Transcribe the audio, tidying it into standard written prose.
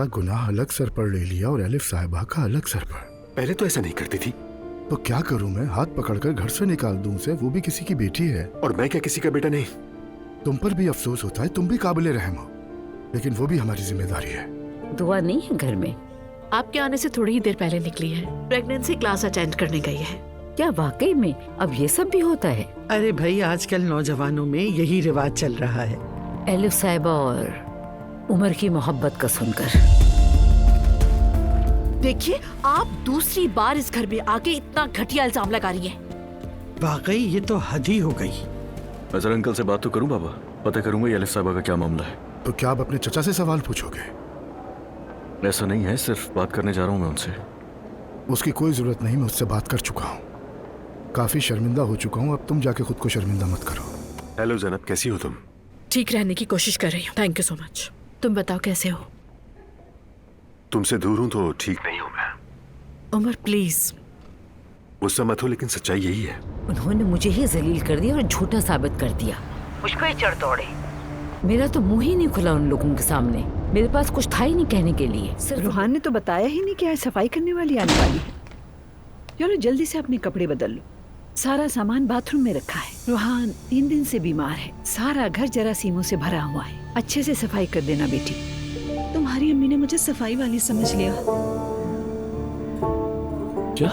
सारा गुनाह अलग सर पर ले लिया और एलिफ साहिबा का अलग सर पर। पहले तो ऐसा नहीं करती थी। तो क्या करूं मैं? हाथ पकड़कर घर से निकाल दूं उसे? वो भी किसी की बेटी है। और मैं क्या किसी का बेटा नहीं? तुम पर भी अफसोस होता है, तुम भी काबिले रहम हो, लेकिन वो भी हमारी जिम्मेदारी है। दुआ नहीं है घर में? आपके आने से थोड़ी ही देर पहले निकली है, प्रेगनेंसी क्लास अटेंड करने गई है। क्या वाकई में अब ये सब भी होता है? अरे भाई, आजकल नौजवानों में यही रिवाज चल रहा है। एलिफ साहिबा और उमर की मोहब्बत का सुनकर। देखिए, आप दूसरी बार इस घर में आके इतना घटिया इल्जाम लगा रही हैं। वाकई ये तो हद ही हो गई। अजहर अंकल से बात तो करूं बाबा, पता करूंगा ये एलिफ साहिबा का क्या मामला है। तो क्या आप अपने चचा से सवाल पूछोगे? ऐसा नहीं है, सिर्फ बात करने जा रहा हूं मैं उनसे। उसकी कोई जरूरत नहीं, मैं उससे बात कर चुका हूँ। काफी शर्मिंदा हो चुका हूँ, अब तुम जाके खुद को शर्मिंदा मत करो। हेलो जैनब, कैसी हो तुम? ठीक रहने की कोशिश कर रही हूँ, थैंक यू सो मच। तुम बताओ कैसे हो? तुमसे दूर हूं तो ठीक नहीं हूं मैं। उमर प्लीज। गुस्सा मत हो, लेकिन सच्चाई यही है। उन्होंने मुझे ही जलील कर दिया और झूठा साबित कर दिया। मुझ पे चढ़ दौड़े। मेरा तो मुंह ही नहीं खुला उन लोगों के सामने। मेरे पास कुछ था ही नहीं कहने के लिए। रूहान ने तो बताया ही नहीं कि आज सफाई करने वाली आने वाली है। चलो जल्दी से अपने कपड़े बदल लो। सारा सामान बाथरूम में रखा है। रूहान 3 दिन से बीमार है, सारा घर जरासीमों से भरा हुआ है। अच्छे से सफाई कर देना बेटी। तुम्हारी अम्मी ने मुझे सफाई वाली समझ लिया। क्या?